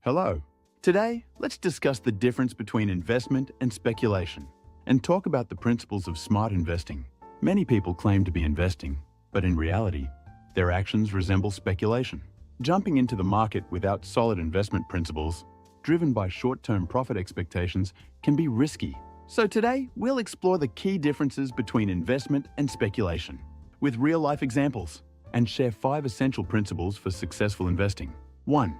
Hello. Today, let's discuss the difference between investment and speculation and talk about the principles of smart investing. Many people claim to be investing, but in reality, their actions resemble speculation. Jumping into the market without solid investment principles, driven by short-term profit expectations, can be risky. So today, we'll explore the key differences between investment and speculation with real-life examples and share 5 essential principles for successful investing. 1.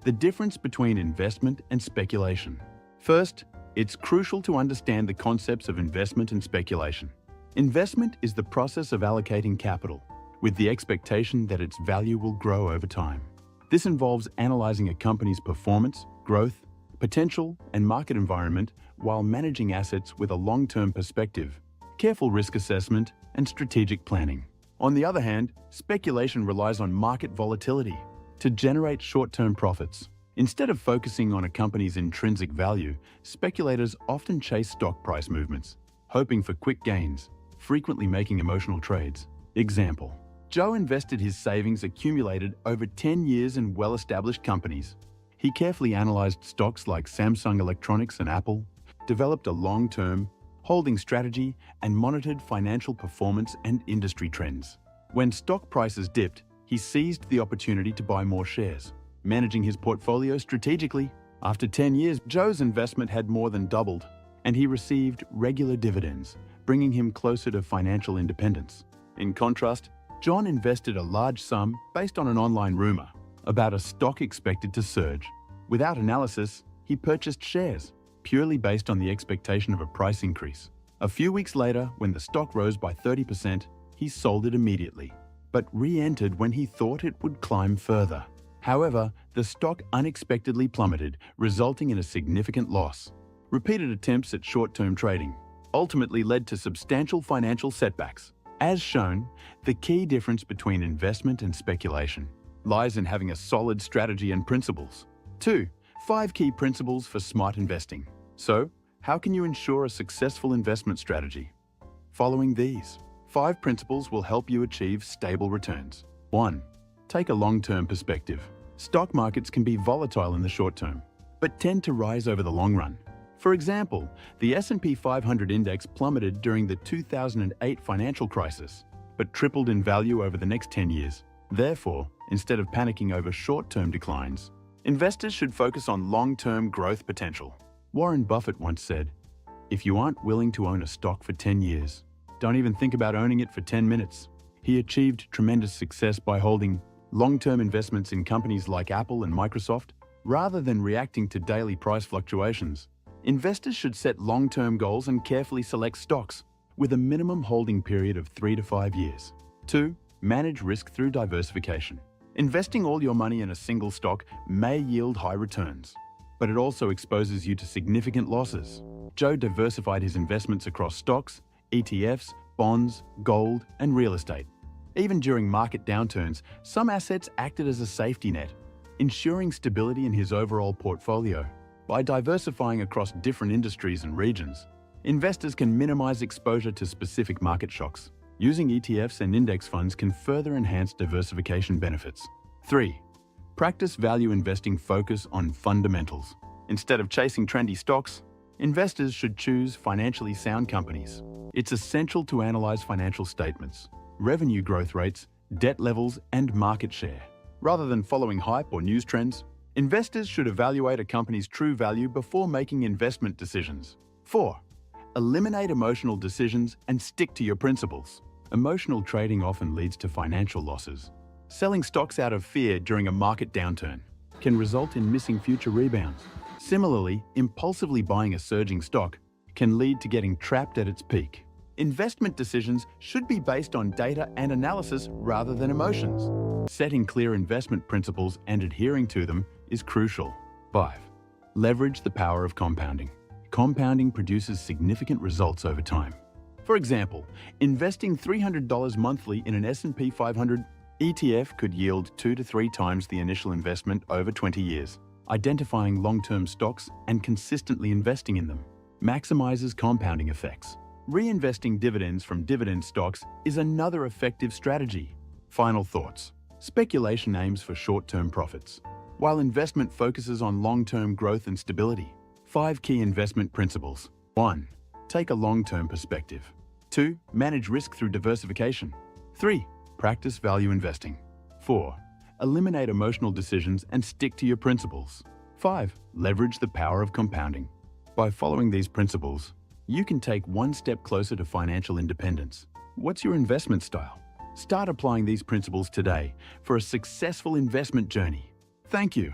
The difference between investment and speculation. First, it's crucial to understand the concepts of investment and speculation. Investment is the process of allocating capital, with the expectation that its value will grow over time. This involves analyzing a company's performance, growth, potential, and market environment while managing assets with a long-term perspective, careful risk assessment, and strategic planning. On the other hand, speculation relies on market volatility to generate short-term profits. Instead of focusing on a company's intrinsic value, speculators often chase stock price movements, hoping for quick gains, frequently making emotional trades. Example: Joe invested his savings accumulated over 10 years in well-established companies. He carefully analyzed stocks like Samsung Electronics and Apple, developed a long-term holding strategy, and monitored financial performance and industry trends. When stock prices dipped, he seized the opportunity to buy more shares, managing his portfolio strategically. After 10 years, Joe's investment had more than doubled, and he received regular dividends, bringing him closer to financial independence. In contrast, John invested a large sum based on an online rumor about a stock expected to surge. Without analysis, he purchased shares, purely based on the expectation of a price increase. A few weeks later, when the stock rose by 30%, he sold it immediately, but re-entered when he thought it would climb further. However, the stock unexpectedly plummeted, resulting in a significant loss. Repeated attempts at short-term trading ultimately led to substantial financial setbacks. As shown, the key difference between investment and speculation lies in having a solid strategy and principles. 2. 5 key principles for smart investing. So, how can you ensure a successful investment strategy? Following these 5 principles will help you achieve stable returns. 1. Take a long-term perspective. Stock markets can be volatile in the short term, but tend to rise over the long run. For example, the S&P 500 index plummeted during the 2008 financial crisis, but tripled in value over the next 10 years. Therefore, instead of panicking over short-term declines, investors should focus on long-term growth potential. Warren Buffett once said, "If you aren't willing to own a stock for 10 years, don't even think about owning it for 10 minutes. He achieved tremendous success by holding long-term investments in companies like Apple and Microsoft, rather than reacting to daily price fluctuations. Investors should set long-term goals and carefully select stocks, with a minimum holding period of 3 to 5 years. 2. Manage risk through diversification. Investing all your money in a single stock may yield high returns, but it also exposes you to significant losses. Joe diversified his investments across stocks, ETFs, bonds, gold, and real estate. Even during market downturns, some assets acted as a safety net, ensuring stability in his overall portfolio. By diversifying across different industries and regions, investors can minimize exposure to specific market shocks. Using ETFs and index funds can further enhance diversification benefits. 3. Practice value investing. Focus on fundamentals. Instead of chasing trendy stocks, investors should choose financially sound companies. It's essential to analyze financial statements, revenue growth rates, debt levels, and market share. Rather than following hype or news trends, investors should evaluate a company's true value before making investment decisions. 4. Eliminate emotional decisions and stick to your principles. Emotional trading often leads to financial losses. Selling stocks out of fear during a market downturn can result in missing future rebounds. Similarly, impulsively buying a surging stock can lead to getting trapped at its peak. Investment decisions should be based on data and analysis rather than emotions. Setting clear investment principles and adhering to them is crucial. 5. Leverage the power of compounding. Compounding produces significant results over time. For example, investing $300 monthly in an S&P 500 ETF could yield 2 to 3 times the initial investment over 20 years. Identifying long-term stocks and consistently investing in them maximizes compounding effects. Reinvesting dividends from dividend stocks is another effective strategy. Final thoughts. Speculation aims for short-term profits, while investment focuses on long-term growth and stability. 5 key investment principles. 1. Take a long-term perspective. 2. Manage risk through diversification. 3. Practice value investing. 4. Eliminate emotional decisions and stick to your principles. 5. Leverage the power of compounding. By following these principles, you can take one step closer to financial independence. What's your investment style? Start applying these principles today for a successful investment journey. Thank you.